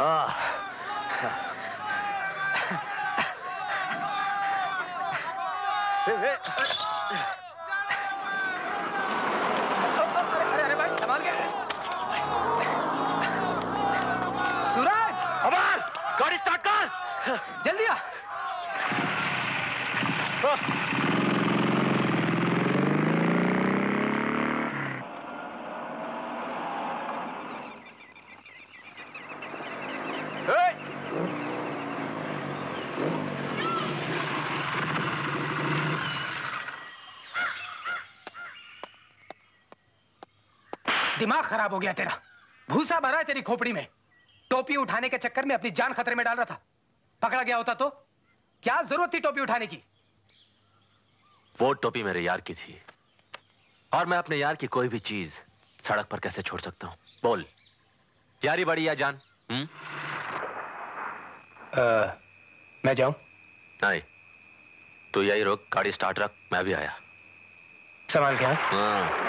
अरे भाई संभाल के। सूरज, अमर, गाड़ी स्टार्ट कर। जल्दी आ। दिमाग खराब हो गया तेरा। भूसा भरा है तेरी खोपड़ी में। टोपी उठाने के चक्कर में अपनी जान खतरे में डाल रहा था। पकड़ा गया होता तो क्या जरूरत थी टोपी उठाने की? वो टोपी मेरे यार की थी और मैं अपने यार की कोई भी चीज सड़क पर कैसे छोड़ सकता हूं? बोल, यारी बड़ी या जान? मैं जाऊं? नहीं, तू यही रुक, गाड़ी स्टार्ट रख, मैं भी आया। संभाल के। हाँ।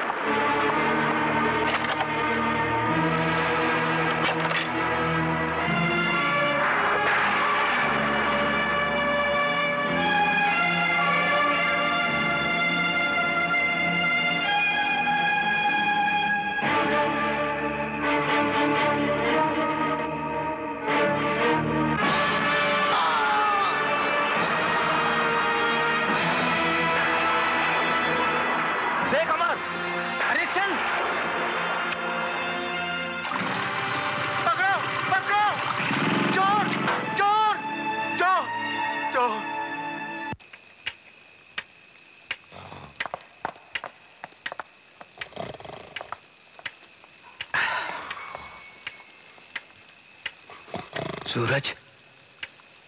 सूरज,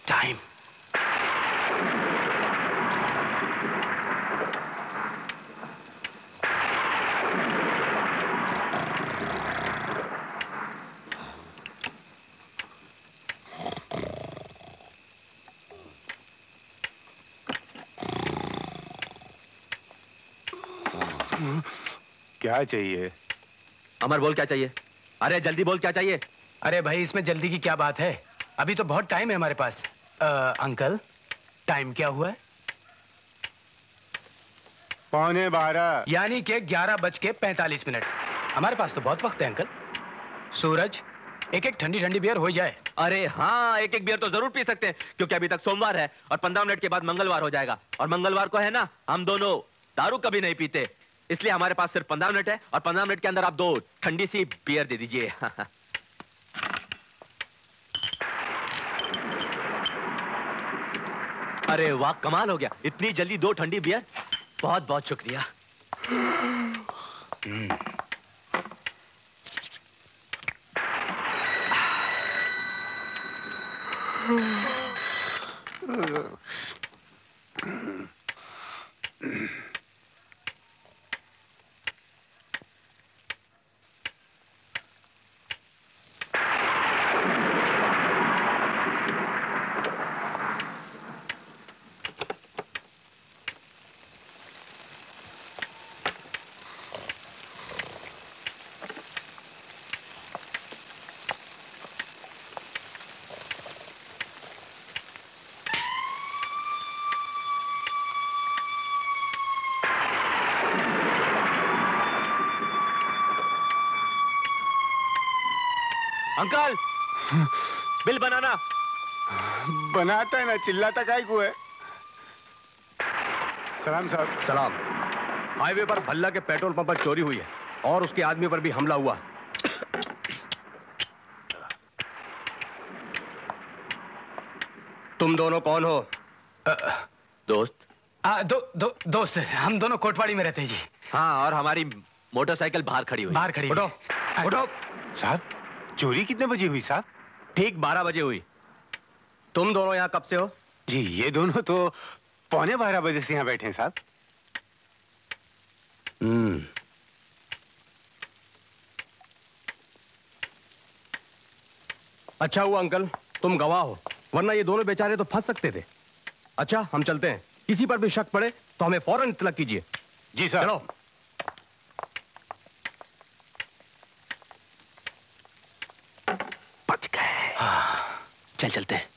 टाइम। क्या चाहिए? अमर बोल, क्या चाहिए? अरे जल्दी बोल, क्या चाहिए? अरे भाई, इसमें जल्दी की क्या बात है? अभी तो बहुत टाइम है हमारे पास। अंकल, टाइम क्या हुआ है? 11:15। यानी कि 11:45। हमारे पास तो बहुत वक्त है अंकल। सूरज, एक एक ठंडी ठंडी बियर हो जाए। अरे हाँ, एक एक बियर तो जरूर पी सकते हैं, क्योंकि अभी तक सोमवार है और 15 मिनट के बाद मंगलवार हो जाएगा। और मंगलवार को है ना, हम दोनों दारू कभी नहीं पीते, इसलिए हमारे पास सिर्फ 15 मिनट है और 15 मिनट के अंदर आप 2 ठंडी सी बियर दे दीजिए। अरे वाह, कमाल हो गया, इतनी जल्दी 2 ठंडी बियर। बहुत बहुत शुक्रिया। अंकल, बिल बनाना। बनाता है ना, चिल्लाता काहे को है? सलाम साहब। सलाम। हाईवे पर भल्ला के पेट्रोल पंप पर चोरी हुई है और उसके आदमी पर भी हमला हुआ। तुम दोनों कौन हो? दोस्त। दोस्त, हम दोनों कोटवाड़ी में रहते हैं जी। हाँ, और हमारी मोटरसाइकिल बाहर खड़ी हुई। बाहर खड़ी। उठो, उठो। साहब, चोरी कितने बजे हुई साहब? ठीक 12 बजे हुई। तुम दोनों यहाँ कब से हो? जी, ये दोनों तो 11:15 बजे से यहाँ बैठे हैं साहब। अच्छा हुआ अंकल तुम गवाह हो, वरना ये दोनों बेचारे तो फंस सकते थे। अच्छा, हम चलते हैं। किसी पर भी शक पड़े तो हमें फौरन इत्तला कीजिए। जी सर। चलो। बच गए। चल चलते हैं।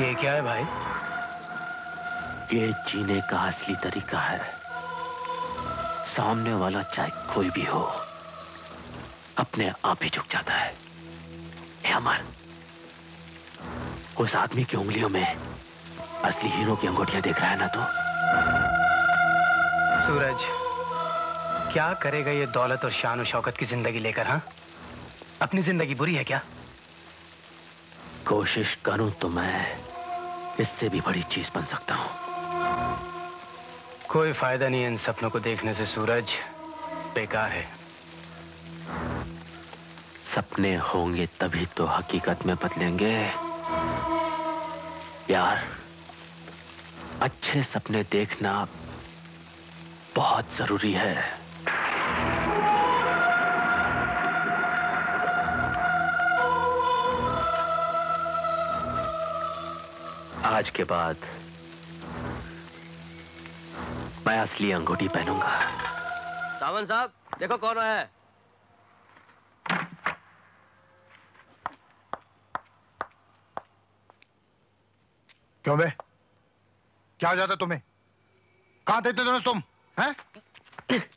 ये क्या है भाई? ये जीने का असली तरीका है। सामने वाला चाहे कोई भी हो, अपने आप ही झुक जाता है। हे अमर, उस आदमी की उंगलियों में असली हीरो की अंगूठियां देख रहा है ना तो? सूरज, क्या करेगा ये दौलत और शान और शौकत की जिंदगी लेकर? हाँ, अपनी जिंदगी बुरी है क्या? कोशिश करूं तो मैं इससे भी बड़ी चीज बन सकता हूं। कोई फायदा नहीं है इन सपनों को देखने से सूरज, बेकार है। सपने होंगे तभी तो हकीकत में बदलेंगे यार। अच्छे सपने देखना बहुत जरूरी है। आज के बाद मैं असली अंगूठी पहनूंगा। सावन साहब, देखो कौन आया है। क्यों बे? क्या हो जाता तुम्हें? कहां थे इतने तुम? हैं?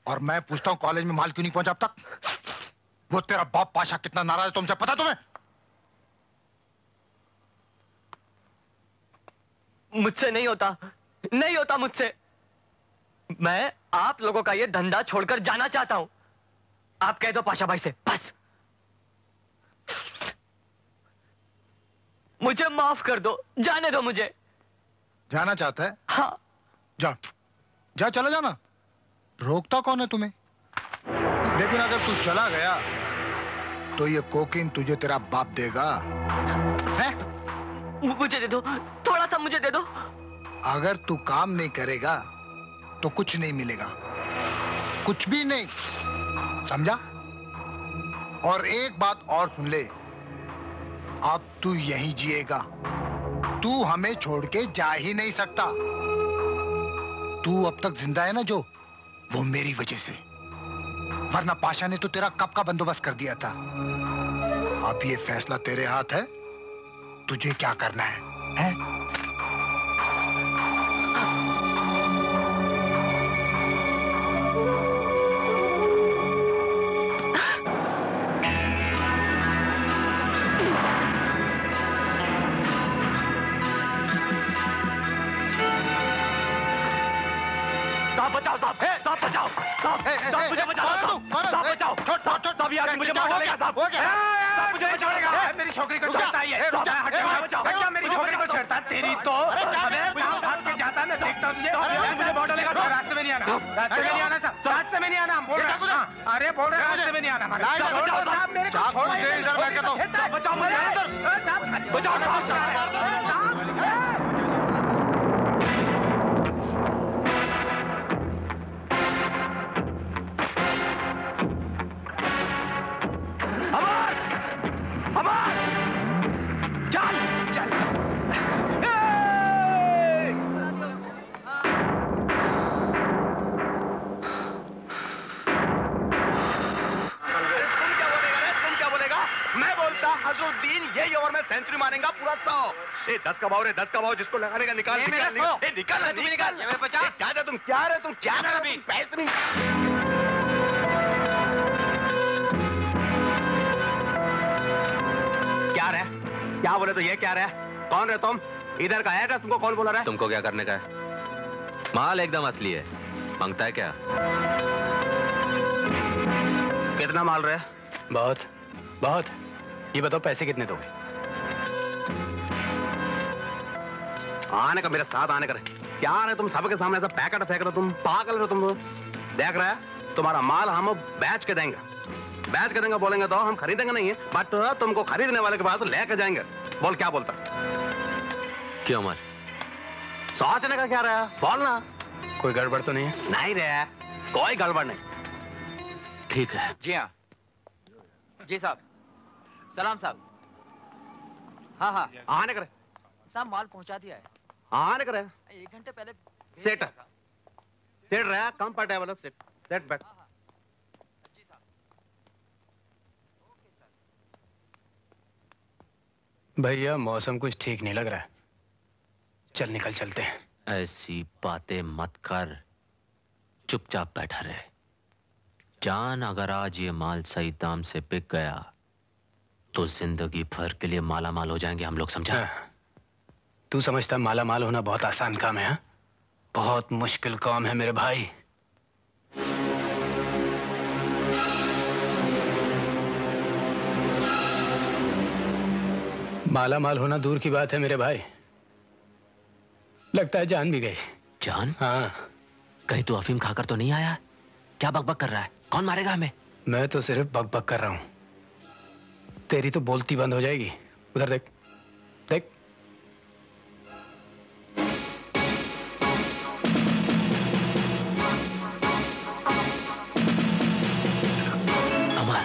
और मैं पूछता हूं कॉलेज में माल क्यों नहीं पहुंचा अब तक? वो तेरा बाप पाशा कितना नाराज है तुमसे, पता तुम्हें? मुझसे नहीं होता, नहीं होता मुझसे। मैं आप लोगों का ये धंधा छोड़कर जाना चाहता हूं। आप कह दो पाशा भाई से, बस। मुझे माफ कर दो, जाने दो मुझे। जाना चाहता है? हाँ। जा जा, चला जाना। रोकता कौन है तुम्हें? लेकिन अगर तू चला गया तो ये कोकीन तुझे तेरा बाप देगा। है? मुझे दे दो, थोड़ा सा मुझे दे दो। अगर तू काम नहीं करेगा तो कुछ नहीं मिलेगा, कुछ भी नहीं, समझा? और एक बात और सुन ले, अब तू यहीं जिएगा, तू हमें छोड़ के जा ही नहीं सकता। तू अब तक जिंदा है ना जो, वो मेरी वजह से, वरना पाशा ने तो तेरा कब का बंदोबस्त कर दिया था। अब ये फैसला तेरे हाथ है, तुझे क्या करना है? बचाओ साहब, साहब बचाओ, साहब मुझे बचाओ, साहब बचाओ, साहब यार मुझे मार डालेगा साहब, साहब मुझे छोड़ेगा। मेरी छोकरी को छेड़ता है ये, बच्चा मेरी छोकरी को छेड़ता है। तेरी तो अबे भाग के जाता, मैं देखता हूँ तुझे, मुझे मार डालेगा। रास्ते में नहीं आना, रास्ते में नहीं आना साहब, रास्ते में नहीं आना, हम बोल रहे हैं। अरे बोल रहे हैं रास्ते में नहीं आना। साहब मेरे को छोड़ो, इधर मैं कहता हूँ, बचाओ मुझे, बचाओ साहब। यही ओवर में सेंचुरी मारेगा पूरा 100। 10 का भाव रे, 10 का भाव, जिसको लगाने का निकाल निकाल निकाल। चाचा तुम क्या रहे, तुम क्या रहे अभी? पैसे नहीं। क्या रहे? क्या बोले तो ये क्या रहे? कौन रहे तुम? इधर का एड्रेस तुमको कौन बोला रहा है? तुमको क्या करने का है? माल एकदम असली है, मांगता है क्या? कितना माल रहे? बहुत बहुत। ये बताओ पैसे कितने दोगे? आने का, मेरे साथ आने का। क्या रहे तुम सबके सामने ऐसा पैकेट फेंक रहे, तुम पागल हो तुम। देख रहे हैं तुम्हारा माल हम बेच के देंगे, बेच के देंगे बोलेंगे तो हम खरीदेंगे नहीं, बट तुमको खरीदने वाले के पास लेके जाएंगे। बोल क्या बोलता? क्यों माल? सोचने का क्या रहा, बोलना। कोई गड़बड़ तो नहीं है? नहीं रे, कोई गड़बड़ नहीं। ठीक है। जी हाँ, जी साहब। सलाम साहब। हाँ हाँ, आने करे। साहब माल पहुंचा दिया है। आने करे 1 घंटे पहले भेज सेट दिया था। सेट रहा कंफर्टेबल सेट सेट बैठ। जी साहब। Okay sir. भैया मौसम कुछ ठीक नहीं लग रहा है, चल निकल चलते हैं। ऐसी बातें मत कर, चुपचाप बैठा रहे। जान, अगर आज ये माल सही दाम से बिक गया तो जिंदगी भर के लिए माला माल हो जाएंगे हम लोग, समझा? तू समझता है माला माल होना बहुत आसान काम है? बहुत मुश्किल काम है मेरे भाई। माला माल होना दूर की बात है मेरे भाई, लगता है जान भी गई। जान? हाँ। कहीं तू अफीम खाकर तो नहीं आया? क्या बकबक कर रहा है? कौन मारेगा हमें? मैं तो सिर्फ बकबक कर रहा हूं, तेरी तो बोलती बंद हो जाएगी। उधर देख देख। अमर,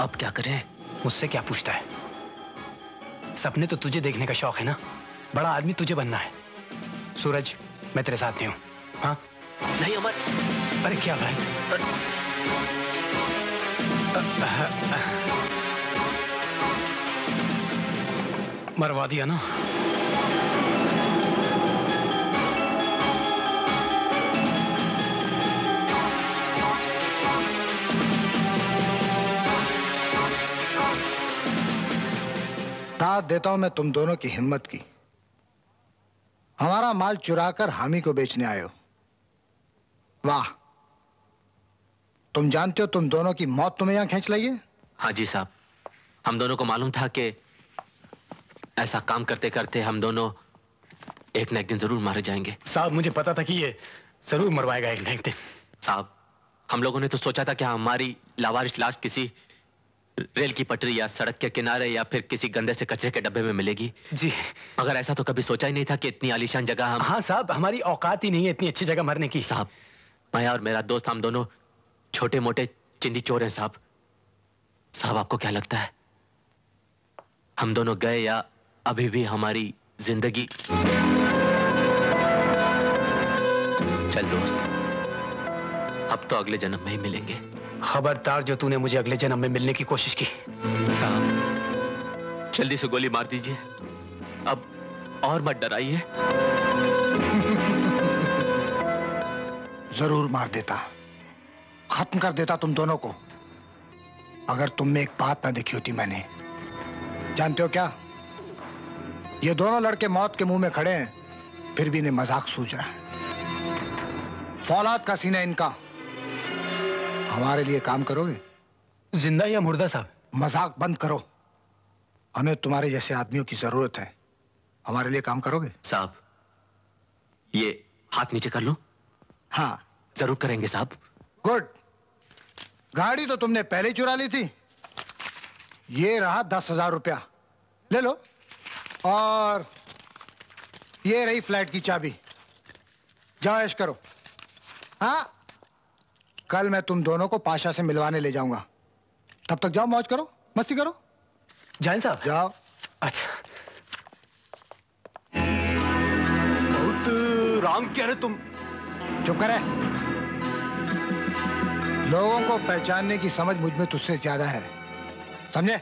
अब क्या करें? मुझसे क्या पूछता है? सपने तो तुझे देखने का शौक है ना, बड़ा आदमी तुझे बनना है। सूरज, मैं तेरे साथ नहीं हूं। हाँ? नहीं अमर। अरे क्या भाई? मरवा दिया ना? दाद देता हूं मैं तुम दोनों की हिम्मत की। हमारा माल चुराकर हामी को बेचने आए हो। वाह, तुम जानते हो तुम दोनों की मौत तुम्हें यहां खींच लाई है। हाँ जी साहब, हम दोनों को मालूम था कि ऐसा काम करते करते हम दोनों एक न एक दिन जरूर मारे जाएंगे। साहब मुझे पता था कि ये जरूर मरवाएगा एक न एक दिन। साहब, हम लोगों ने तो सोचा था कि हमारी लावारिश लाश किसी रेल की पटरी या सड़क के किनारे या फिर किसी गंदे से कचरे के डब्बे में मिलेगी। जी, मगर ऐसा तो कभी सोचा ही नहीं था कि इतनी आलीशान जगह हम। हाँ साहब, हमारी औकात ही नहीं है इतनी अच्छी जगह मरने की। साहब, मैं और मेरा दोस्त हम दोनों छोटे मोटे चिंदी चोर हैं साहब। साहब, आपको क्या लगता है हम दोनों गए या अभी भी हमारी जिंदगी? चल दोस्त, अब तो अगले जन्म में ही मिलेंगे। खबरदार जो तूने मुझे अगले जन्म में मिलने की कोशिश की। साहब, जल्दी से गोली मार दीजिए, अब और मत डराइए। जरूर मार देता, खत्म कर देता तुम दोनों को, अगर तुम में एक बात ना देखी होती मैंने। जानते हो क्या, ये दोनों लड़के मौत के मुंह में खड़े हैं, फिर भी इन्हें मजाक सूझ रहा है। फौलाद का सीना इनका। हमारे लिए काम करोगे? जिंदा या मुर्दा साहब? मजाक बंद करो, हमें तुम्हारे जैसे आदमियों की जरूरत है। हमारे लिए काम करोगे? साहब, ये हाथ नीचे कर लो। हाँ, जरूर करेंगे साहब। गुड। गाड़ी तो तुमने पहले ही चुरा ली थी। ये रहा 10,000 रुपया, ले लो। और ये रही फ्लैट की चाबी, जाओ ऐश करो। हाँ, कल मैं तुम दोनों को पाशा से मिलवाने ले जाऊंगा, तब तक जाओ मौज करो, मस्ती करो। जान साहब? जाओ। अच्छा। बहुत राम कह रहे तुम। चुप करे। लोगों को पहचानने की समझ मुझ में तुझसे ज्यादा है, समझे?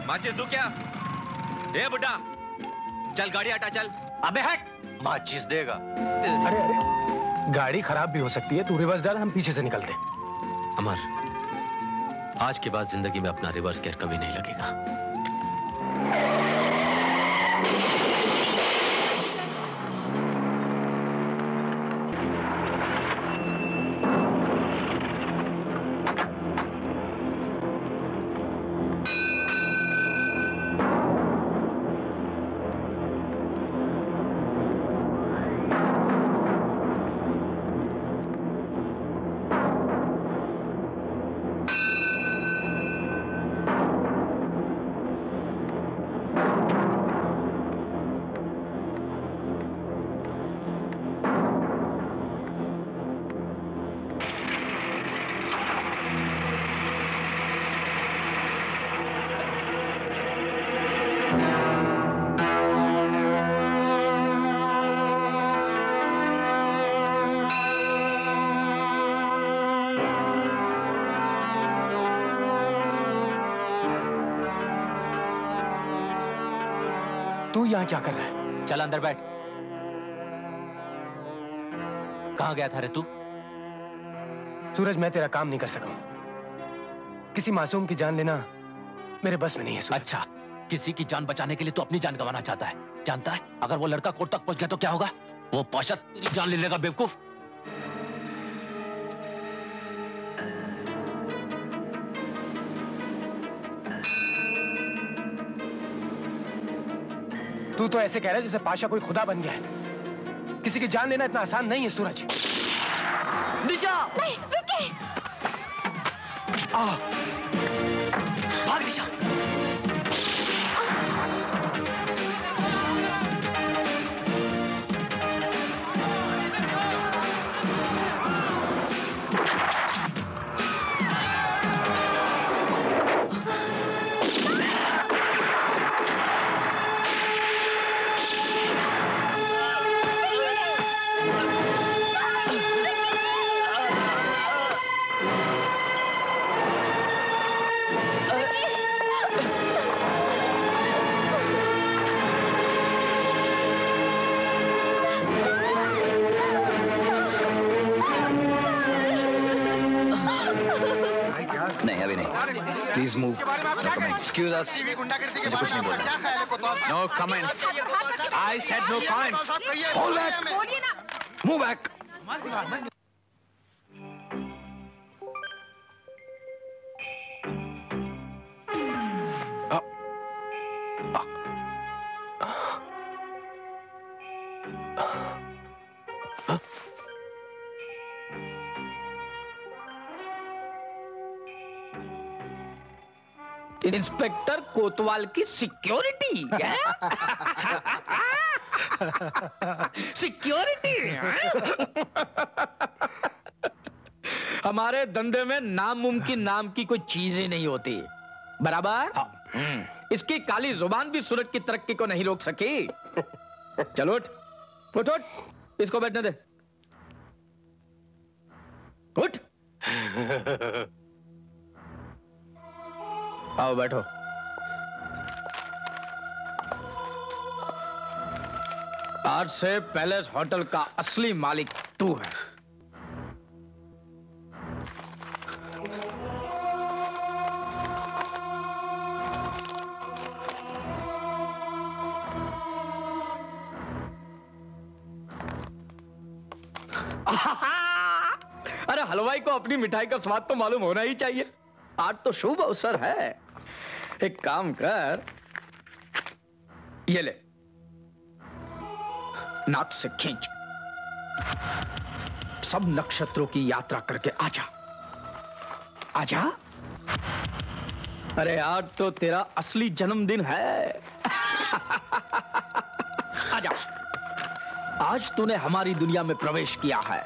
माचिस दूं क्या? ए बुड्ढा, चल गाड़ी हटा चल। अबे हट, माचिस देगा। अरे अरे, गाड़ी खराब भी हो सकती है, तू रिवर्स डाल, हम पीछे से निकलते। अमर, आज के बाद जिंदगी में अपना रिवर्स गियर कभी नहीं लगेगा। तू यहाँ क्या कर रहा है? चल अंदर बैठ। कहां गया था रे तू? सूरज, मैं तेरा काम नहीं कर सका। किसी मासूम की जान लेना मेरे बस में नहीं है सूरज। अच्छा, किसी की जान बचाने के लिए तू अपनी जान गंवाना चाहता है? जानता है अगर वो लड़का कोर्ट तक पहुंच गया तो क्या होगा? वो पाशा तेरी जान ले लेगा बेवकूफ। तू तो ऐसे कह रहा है जैसे पाशा कोई खुदा बन गया है। किसी की जान लेना इतना आसान नहीं है सूरज। दिशा! नहीं, विक्की! भाग दिशा! नहीं, अभी नहीं। Please move. No comments. Excuse us. मुझे कुछ नहीं बोलना। No comments. I said no comments. Hold back. Move back. Inspector कोतवाल की सिक्योरिटी सिक्योरिटी हमारे धंधे में नामुमकिन नाम की कोई चीज ही नहीं होती, बराबर? इसकी काली जुबान भी सूरज की तरक्की को नहीं रोक सकी। चलो उठ, इसको बैठने दे। उठ। आओ बैठो। आज से पैलेस होटल का असली मालिक तू है। अरे हलवाई को अपनी मिठाई का स्वाद तो मालूम होना ही चाहिए। आज तो शुभ अवसर है। एक काम कर, ये ले, नाक से खींच, सब नक्षत्रों की यात्रा करके आजा। आजा। अरे आज तो तेरा असली जन्मदिन है। आजा। आज तूने हमारी दुनिया में प्रवेश किया है।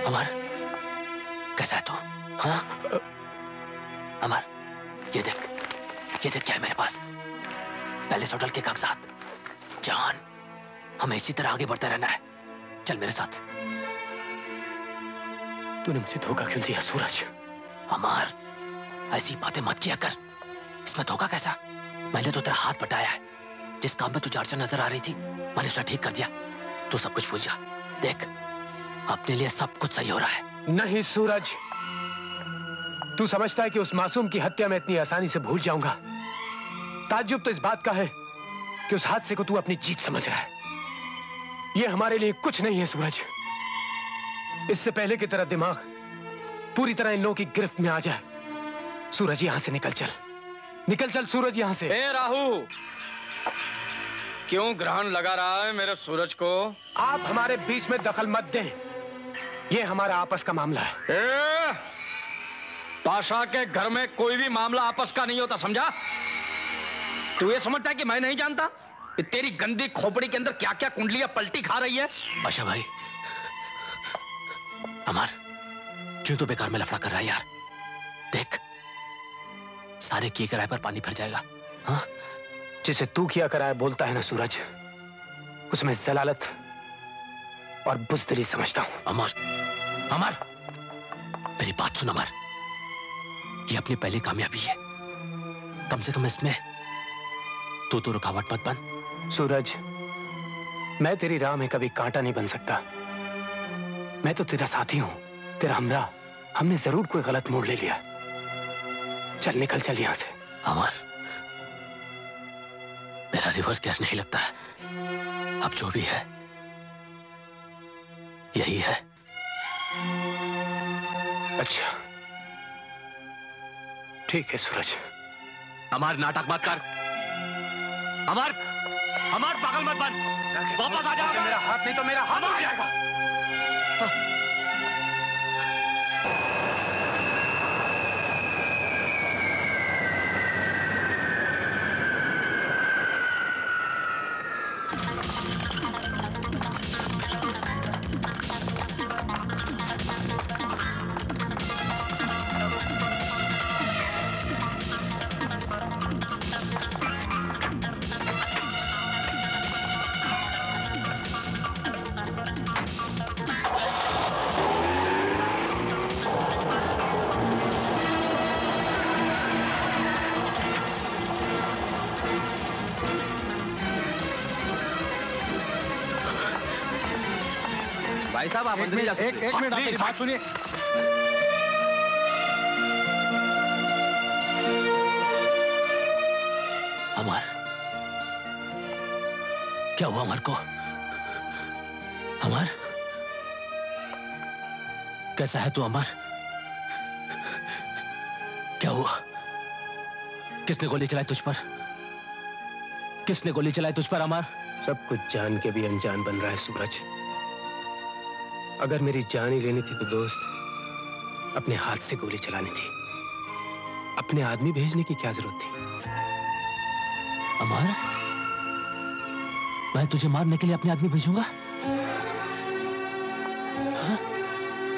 अमर, कैसा है तू? हाँ? अमर, ये देख क्या है मेरे पास? पैलेस होटल के कागजात। जान, हमें इसी तरह आगे बढ़ते रहना है। चल मेरे साथ। तूने मुझे धोखा क्यों दिया सूरज? अमर, ऐसी बातें मत किया कर। इसमें धोखा कैसा? मैंने तो तेरा हाथ बटाया है। जिस काम में तू जाड़ से नजर आ रही थी, मैंने उसे ठीक कर दिया। तू सब कुछ भूल जा। देख, अपने लिए सब कुछ सही हो रहा है। नहीं सूरज, तू समझता है कि उस मासूम की हत्या में इतनी आसानी से भूल जाऊंगा? ताज्जुब तो इस बात का है कि उस हादसे को तू अपनी जीत समझ रहा है। यह हमारे लिए कुछ नहीं है सूरज। इससे पहले कि तेरा दिमाग पूरी तरह इन लोगों की गिरफ्त में आ जाए, सूरज यहां से निकल चल। निकल चल सूरज यहां से। ए राहु, क्यों ग्रहण लगा रहा है मेरे सूरज को? आप हमारे बीच में दखल मत दें। यह हमारा आपस का मामला है। पाशा के घर में कोई भी मामला आपस का नहीं होता, समझा? तू ये समझता है कि मैं नहीं जानता? तेरी गंदी खोपड़ी के अंदर क्या क्या कुंडलियां पलटी खा रही है? पाशा भाई, अमर, क्यों तो बेकार में लफड़ा कर रहा है यार? देख, सारे किए कराए पर पानी भर जाएगा। हाँ, जिसे तू किया कराए बोलता है ना सूरज, उसमें जलालत और बुज़दिली समझता हूं। अमर, अमर, मेरी बात सुन अमर, ये अपनी पहली कामयाबी है, कम से कम इसमें तू तो रुकावट मत बन। सूरज, मैं तेरी राह में कभी कांटा नहीं बन सकता। मैं तो तेरा साथी हूं, तेरा हमरा। हमने जरूर कोई गलत मोड़ ले लिया। चल निकल, चल यहां से। अमर, मेरा रिवर्स गियर नहीं लगता है। अब जो भी है यही है। अच्छा, ठीक है सूरज। अमर, नाटक मत कर। अमर, अमर, पागल मत बन। वापस आ जा। मेरा हाथ नहीं तो मेरा हाथ आ जाएगा। भाई साहब, आप अंदर नहीं जा सकते। एक मिनट, आप मेरी बात सुनिए। अमर, क्या हुआ अमर को? अमर, कैसा है तू अमर? क्या हुआ? किसने गोली चलाई तुझ पर? किसने गोली चलाई तुझ पर अमर? सब कुछ जान के भी अनजान बन रहा है सूरज। अगर मेरी जान ही लेनी थी तो दोस्त अपने हाथ से गोली चलानी थी। अपने आदमी भेजने की क्या जरूरत थी? अमर, मैं तुझे मारने के लिए अपने आदमी भेजूंगा? हाँ?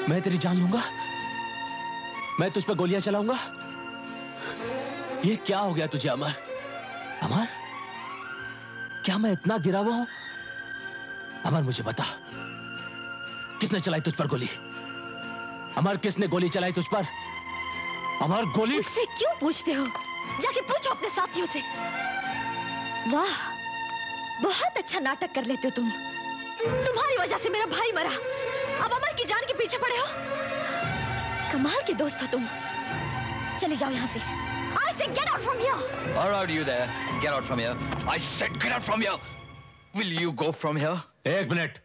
मैं तेरी जान लूंगा? मैं तुझ पर गोलियां चलाऊंगा? ये क्या हो गया तुझे अमर? अमर, क्या मैं इतना गिरा हुआ हूं? अमर, मुझे बता, किसने चलाई तुझ पर गोली? अमर, किसने गोली चलाई तुझ पर? अमर, गोली? मुझसे क्यों पूछते हो? जाके पूछो अपने साथियों से। वाह, बहुत अच्छा नाटक कर लेते हो तुम। तुम्हारी वजह से मेरा भाई मरा, अब अमर की जान के पीछे पड़े हो। कमाल के दोस्त हो तुम। चले जाओ यहाँ से। I said get out from here. All right, you there. Get out from here. I said get out from here. Will you go from here? एक मिनट।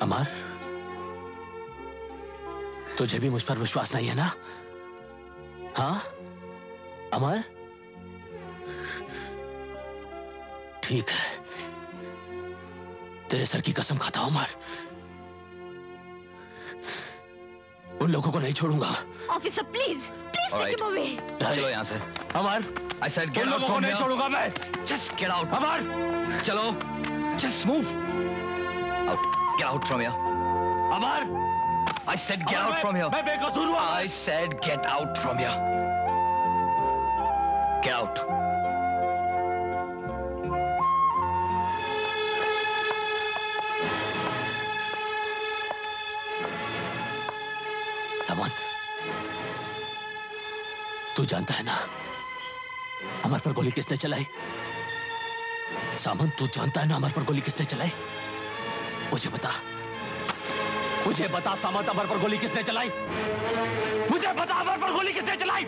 अमर, तुझे भी मुझ पर विश्वास नहीं है ना? हाँ अमर? ठीक है, तेरे सर की कसम खाता हूं अमर, उन लोगों को नहीं छोड़ूंगा। Officer please take him away. चलो यहाँ से। अमर, I said get उन out लोगों को from नहीं here. छोड़ूंगा मैं। Just get out. अमर, चलो, just move. Out. Get out from here. Amar, I said get out from here. मैं बेकसूर हूँ। I said get out from here. Get out. सामंत, तू जानता है ना अमर पर गोली किसने चलाई? सामंत, तू जानता है ना अमर पर गोली किसने चलाई? मुझे बता, मुझे बता सामंत, अमर पर गोली किसने चलाई? मुझे बता, अमर पर गोली किसने चलाई?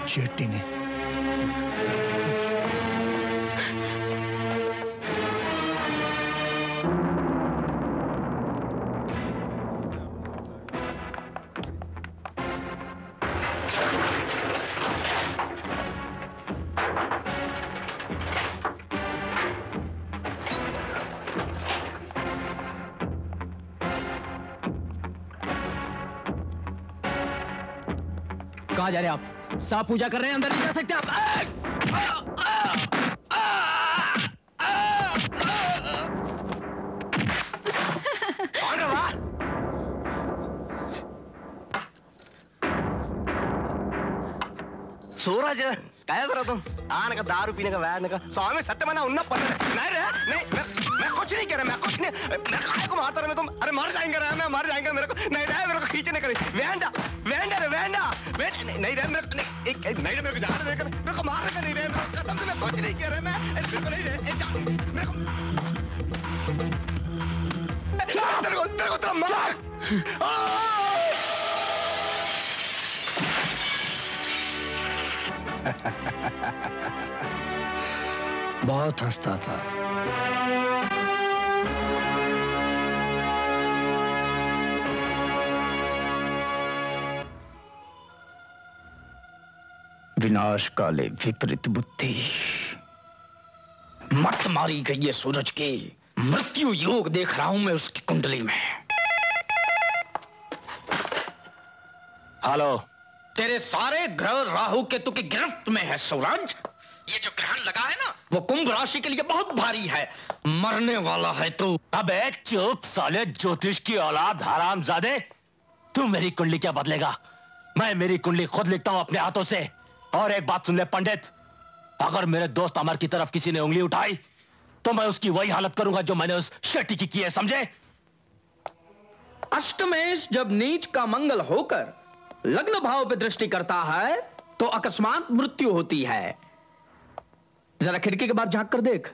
शेट्टी ने। कहाँ जा रहे हैं आप? सांप पूजा कर रहे हैं, अंदर नहीं जा सकते आप। सूरज कैसे रहो तुम? आने का दारू पीने का बैठने का स्वामी सत्य मना उन्ना पड़ नहीं रे नहीं मैं कुछ नहीं कह रहा मैं कुछ नहीं मैं काय को मारता रहा मैं तुम अरे मर जाएंगे रे मैं मर जाएंगे मेरे को नहीं रे मेरे को खींचने करे वेंडा वेंडा रे वेंडा नहीं रे मेरे नहीं रे मेरे को जाने दे मेरे को मारने का नहीं रे मेरे कसम से मैं कुछ नहीं कह रहा मैं मेरे को नहीं रे मेरे को तेरे को तो मार बहुत हंसता था। विनाश काले विपरीत बुद्धि, मत मारी गई है सूरज की। मृत्यु योग देख रहा हूं मैं उसकी कुंडली में। हेलो, तेरे सारे ग्रह राहु केतु की गिरफ्त में है सूरज। ये जो ग्रहण लगा है ना, वो कुंभ राशि के लिए बहुत भारी है। मरने वाला है तू। अबे चुप साले ज्योतिष की औलाद हरामजादे। तू मेरी कुंडली क्या बदलेगा? मैं मेरी कुंडली खुद लिखता हूं अपने हाथों से। और एक बात सुन ले पंडित, अगर मेरे दोस्त अमर की तरफ किसी ने उंगली उठाई तो मैं उसकी वही हालत करूंगा जो मैंने उस शेट्टी की है, समझे? अष्टमेश जब नीच का मंगल होकर लग्न भाव पे दृष्टि करता है तो अकस्मात मृत्यु होती है। जरा खिड़की के बाहर झांक कर देख।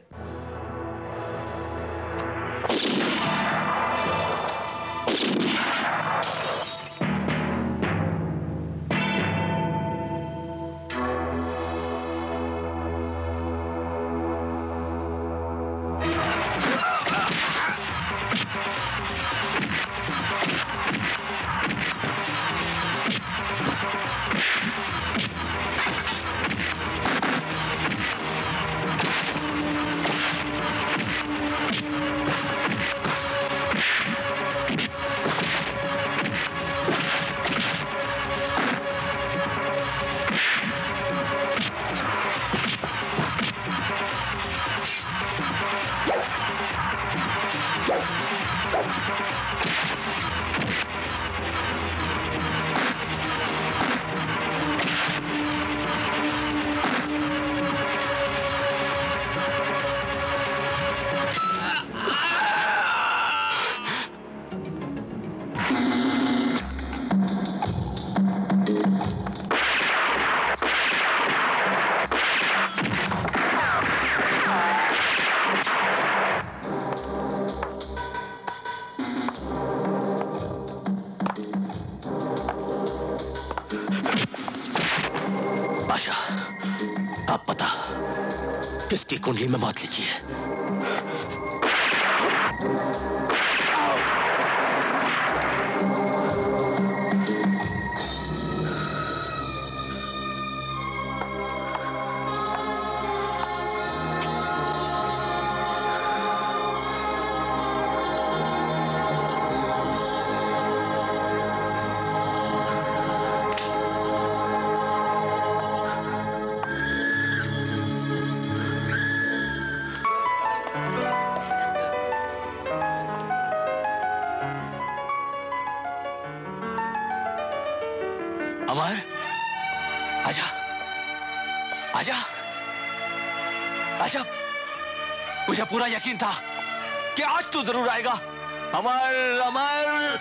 अब पता किसकी कुंडली में मौत लिखी है। अमर, आजा, आजा, आजा। मुझे पूरा यकीन था कि आज तू जरूर आएगा। अमर, अमर।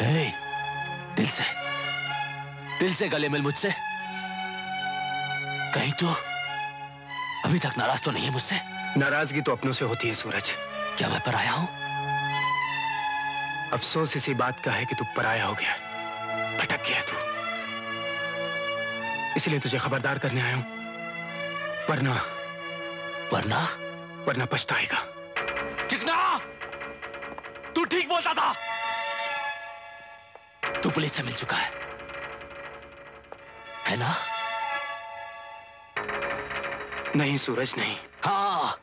ए, दिल से गले मिल मुझसे। कहीं तू अभी तक नाराज तो नहीं है मुझसे? नाराजगी तो अपनों से होती है सूरज। क्या मैं पराया हूं? अफसोस इसी बात का है कि तू पराया हो गया, भटक गया तू। इसलिए तुझे खबरदार करने आया हूं, वरना पछताएगा। चिकना, तू ठीक बोलता था। तू पुलिस से मिल चुका है ना? नहीं सूरज, नहीं। हाँ,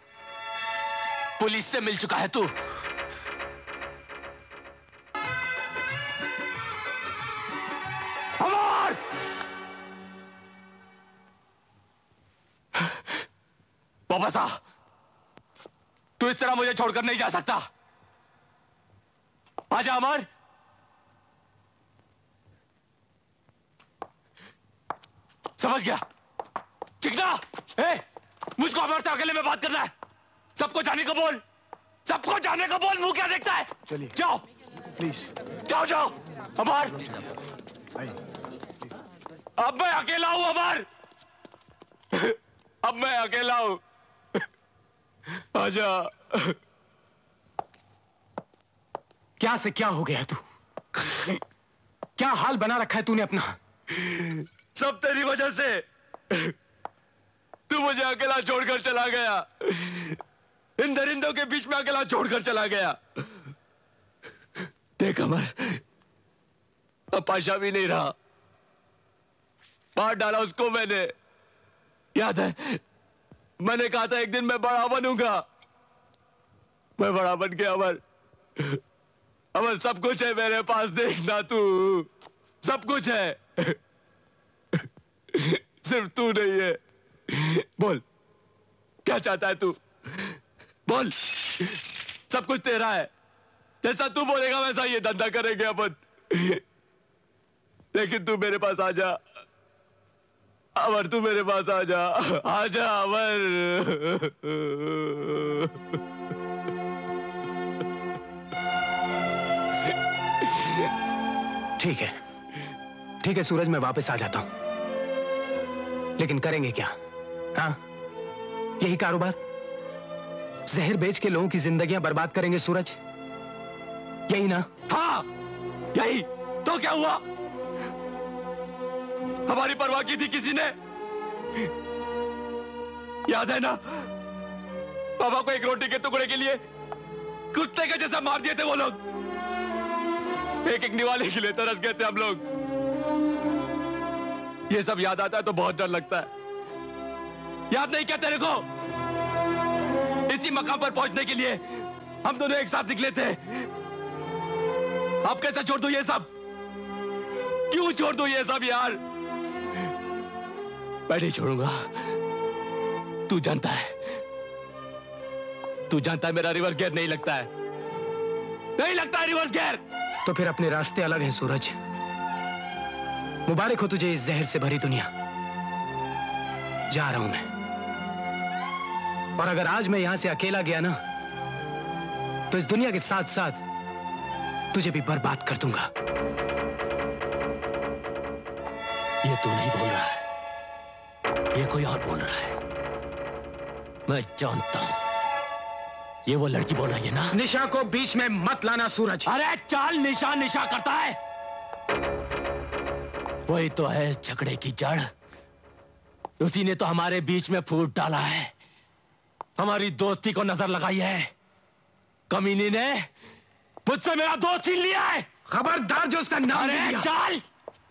पुलिस से मिल चुका है तू। अमर! वापस आ। तू इस तरह मुझे छोड़कर नहीं जा सकता। आजा अमर। समझ गया। चिकना, मुझको अमर से अकेले में बात करना है। सबको जाने को बोल, सबको जाने को बोल। मुंह क्या देखता है? चलिए जाओ प्लीज। जाओ जाओ। अमर, अब मैं अकेला हूं अमर। अब मैं अकेला हूं। आजा। क्या से क्या हो गया तू? क्या हाल बना रखा है तूने अपना? सब तेरी वजह से। तू मुझे अकेला छोड़कर चला गया, इन दरिंदों के बीच में अकेला छोड़कर चला गया। देख अमर, अब पाशा भी नहीं रहा। मार डाला उसको मैंने। याद है मैंने कहा था एक दिन मैं बड़ा बनूंगा। मैं बड़ा बन गया अमर। अमर सब कुछ है मेरे पास, देखना तू, सब कुछ है। सिर्फ तू नहीं है। बोल क्या चाहता है तू? बोल, सब कुछ तेरा है। जैसा तू बोलेगा वैसा ये धंधा करेंगे अपन। लेकिन तू मेरे पास आ जा अमर, तू मेरे पास आ जा। आजा अमर। ठीक है, ठीक है सूरज, मैं वापस आ जाता हूं। लेकिन करेंगे क्या? हाँ, यही कारोबार? जहर बेच के लोगों की जिंदगियां बर्बाद करेंगे सूरज? यही ना? हाँ यही। तो क्या हुआ? हमारी परवाह की थी किसी ने? याद है ना, पापा को एक रोटी के टुकड़े के लिए कुत्ते के जैसा मार दिए थे वो लोग। एक एक निवाले के लिए तरस गए थे हम लोग। ये सब याद आता है तो बहुत डर लगता है। याद नहीं क्या तेरे को? इसी मकाम पर पहुंचने के लिए हम दोनों एक साथ निकले थे। अब कैसे छोड़ दूं ये सब? क्यों छोड़ दूं ये सब यार? मैं नहीं छोड़ूंगा। तू जानता है, तू जानता है मेरा रिवर्स गियर नहीं लगता है, नहीं लगता है रिवर्स गियर। तो फिर अपने रास्ते अलग हैं सूरज। मुबारक हो तुझे इस जहर से भरी दुनिया। जा रहा हूं मैं, और अगर आज मैं यहां से अकेला गया ना, तो इस दुनिया के साथ साथ तुझे भी बर्बाद कर दूंगा। ये तू नहीं बोल रहा है, ये कोई और बोल रहा है। मैं जानता हूं, ये वो लड़की बोल रही है ना। निशा को बीच में मत लाना सूरज। अरे चाल, निशा निशा करता है। वही तो है झगड़े की जड़। उसी ने तो हमारे बीच में फूट डाला है, हमारी दोस्ती को नजर लगाई है। कमीनी ने मुझसे मेरा दोस्त छीन लिया है। खबरदार जो उसका नाम लिया। चाल,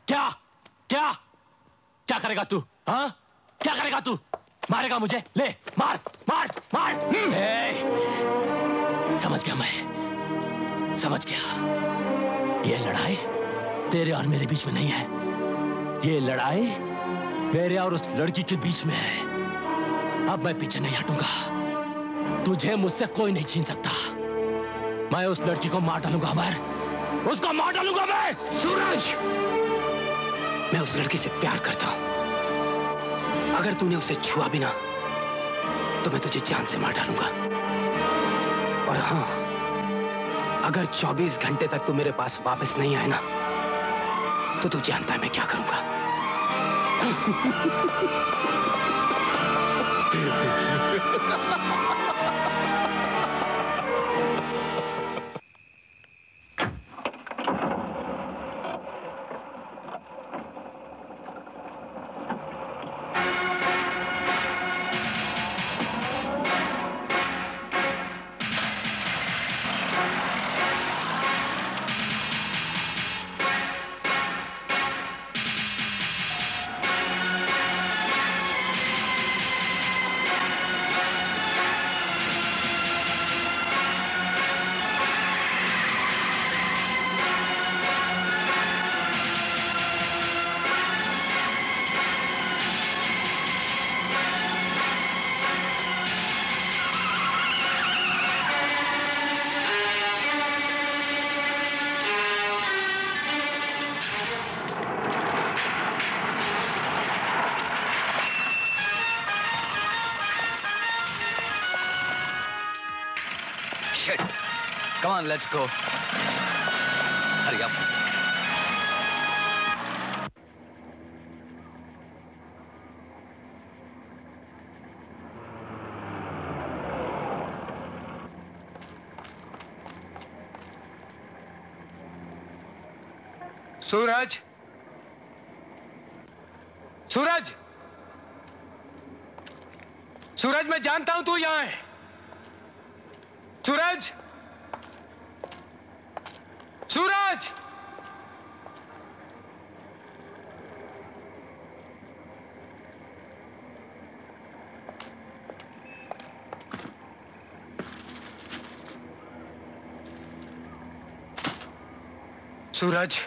क्या क्या क्या करेगा तू? हाँ, क्या करेगा तू? मारेगा मुझे? ले मार मार मार। समझ गया, मैं समझ गया। ये लड़ाई तेरे और मेरे बीच में नहीं है, ये लड़ाई मेरे और उस लड़की के बीच में है। अब मैं पीछे नहीं हटूंगा। तुझे मुझसे कोई नहीं छीन सकता। मैं उस लड़की को मार डालूंगा अमर, उसको मार डालूंगा मैं। सूरज, मैं उस लड़की से प्यार करता हूं। अगर तूने उसे छुआ भी ना, तो मैं तुझे जान से मार डालूंगा। और हाँ, अगर 24 घंटे तक तू मेरे पास वापस नहीं आए ना, तो तू जानता है मैं क्या करूंगा। Shit, come on let's go, hurry up. Suraj, Suraj, Suraj, मैं जानता हूं तू यहां है। सूरज, सूरज, सूरज,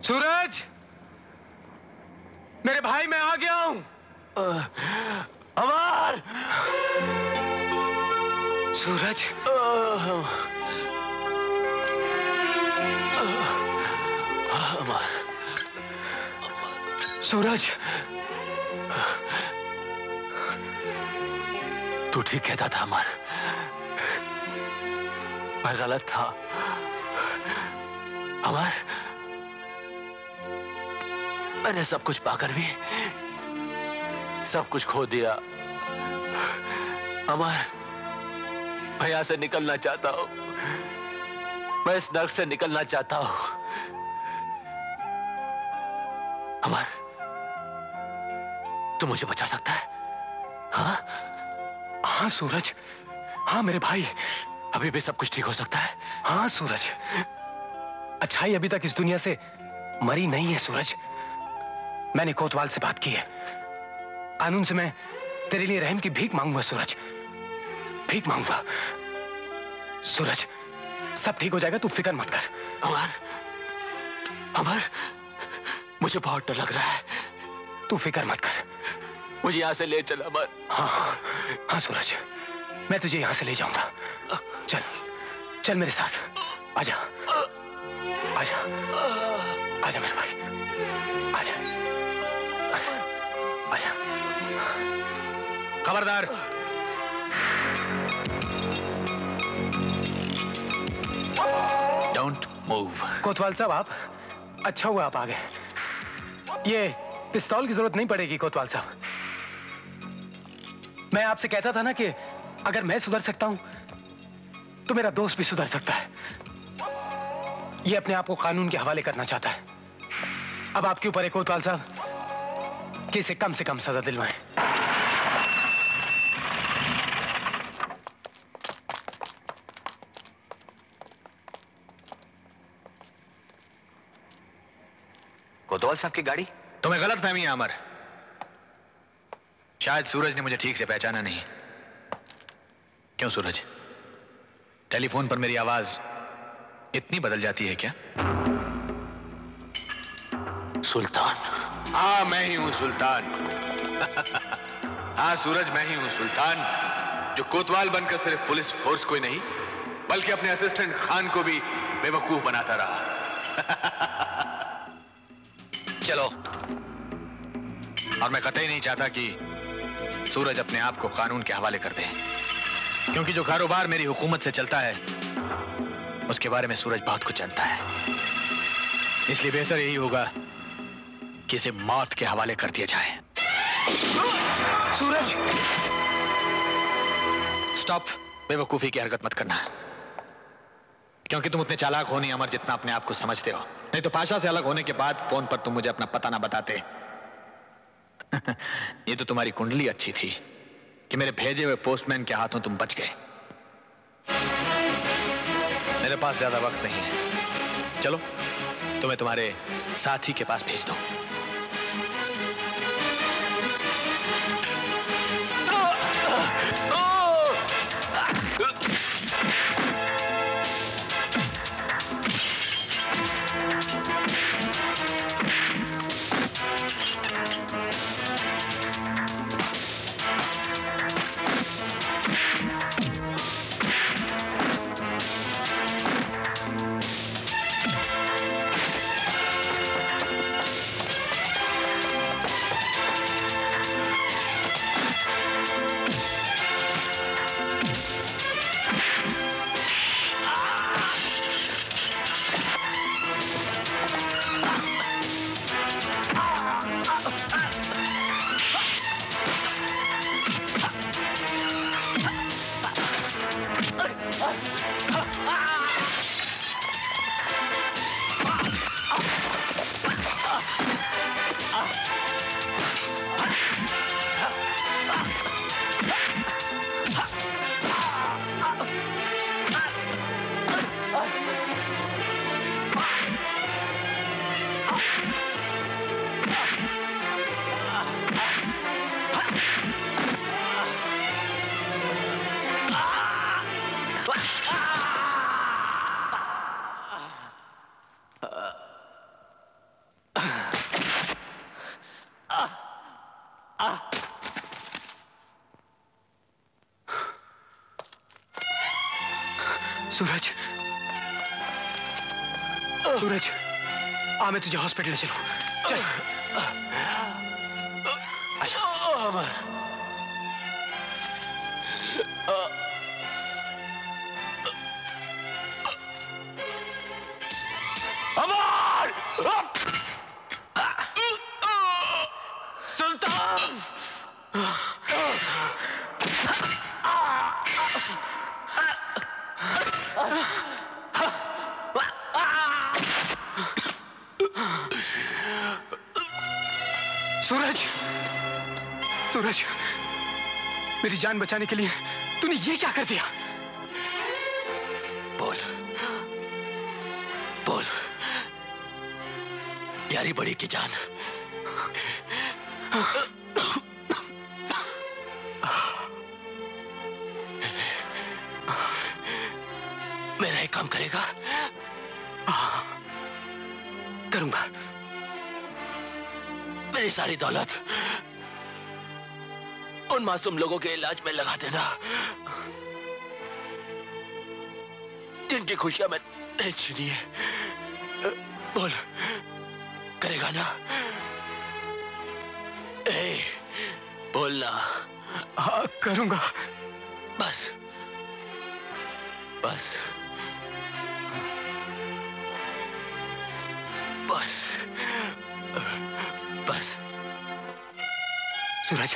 सूरज, मेरे भाई मैं आ गया हूं। अमर, सूरज, अमर, सूरज, तू ठीक कहता था अमर, मैं गलत था। अमर, मैंने सब कुछ पाकर भी सब कुछ खो दिया। अमर, मैं यहां से निकलना चाहता हूं, मैं इस नर्क से निकलना चाहता हूं। अमर, तू मुझे बचा सकता है? हाँ? हाँ सूरज, हाँ मेरे भाई, अभी भी सब कुछ ठीक हो सकता है? हाँ सूरज, अच्छाई अभी तक इस दुनिया से मरी नहीं है सूरज। मैंने कोतवाल से बात की है, कानून से मैं तेरे लिए रहम की भीख मांगूंगा सूरज, भीख मांगूंगा। सूरज, सब ठीक हो जाएगा, तू फिक्र मत कर। अमर, अमर, मुझे बहुत डर लग रहा है। तू फिक्र मत कर, मुझे यहां से ले चल अमर। हाँ हाँ सूरज, मैं तुझे यहां से ले जाऊंगा। चल चल मेरे साथ, आजा आजा आजा मेरे भाई, आजा आजा। खबरदार, डोंट मूव। कोतवाल साहब, आप अच्छा हुआ आप आ गए। ये पिस्तौल की जरूरत नहीं पड़ेगी कोतवाल साहब। मैं आपसे कहता था ना कि अगर मैं सुधर सकता हूं तो मेरा दोस्त भी सुधर सकता है। ये अपने आप को कानून के हवाले करना चाहता है। अब आपके ऊपर है कोतवाल साहब कि इसे कम से कम सजा दिलवाएं। कोतवाल साहब की गाड़ी? तुम्हें गलत फहमी है अमर, शायद सूरज ने मुझे ठीक से पहचाना नहीं। क्यों सूरज, टेलीफोन पर मेरी आवाज इतनी बदल जाती है क्या? सुल्तान। हाँ मैं ही हूं सुल्तान। हाँ सूरज, मैं ही हूं सुल्तान, जो कोतवाल बनकर सिर्फ पुलिस फोर्स को ही नहीं बल्कि अपने असिस्टेंट खान को भी बेवकूफ बनाता रहा। चलो, और मैं कतई नहीं चाहता कि सूरज अपने आप को कानून के हवाले कर दे, क्योंकि जो कारोबार मेरी हुकूमत से चलता है उसके बारे में सूरज बहुत कुछ जानता है। इसलिए बेहतर यही होगा कि इसे मौत के हवाले कर दिया जाए। सूरज, स्टॉप, बेवकूफी की हरकत मत करना, क्योंकि तुम उतने चालाक हो नहीं अमर जितना अपने आप को समझते हो। नहीं तो पाशा से अलग होने के बाद फोन पर तुम मुझे अपना पता ना बताते। ये तो तुम्हारी कुंडली अच्छी थी कि मेरे भेजे हुए पोस्टमैन के हाथों तुम बच गए। मेरे पास ज्यादा वक्त नहीं है, चलो तुम्हें तुम्हारे साथी के पास भेज दो। सूरज, सूरज, आ मैं तुझे हॉस्पिटल ले चलूं। चल। अमर, अमर, सुल्तान, सूरज, सूरज, मेरी जान बचाने के लिए तूने ये क्या कर दिया? बोल, बोल, यारी बड़ी की जान। मेरा एक काम करेगा? करूंगा। मेरी सारी दौलत उन मासूम लोगों के इलाज में लगा देना जिनकी खुशियां मैं नहीं छीनी है। बोल, करेगा ना? बोलना। हाँ, करूंगा। बस, बस, बस, बस। सूरज,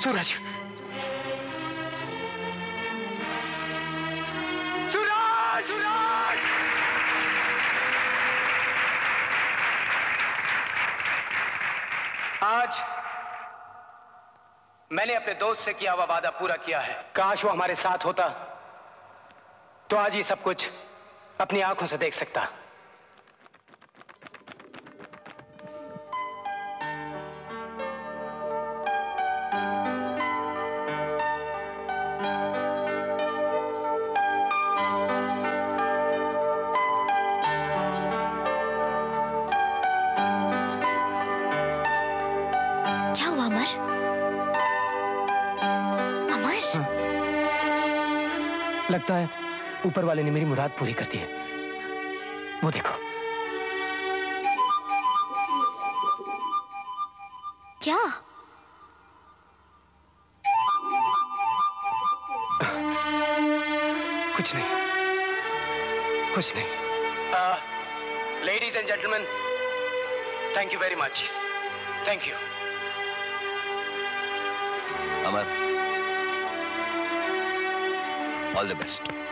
सूरज, सूरज, सूरज! आज मैंने अपने दोस्त से किया हुआ वादा पूरा किया है। काश वो हमारे साथ होता तो आज ये सब कुछ अपनी आंखों से देख सकता। लगता है ऊपर वाले ने मेरी मुराद पूरी कर दी है। वो देखो। क्या? कुछ नहीं, कुछ नहीं। Ladies and gentleman, thank you very much. Thank you. Amar, all the best.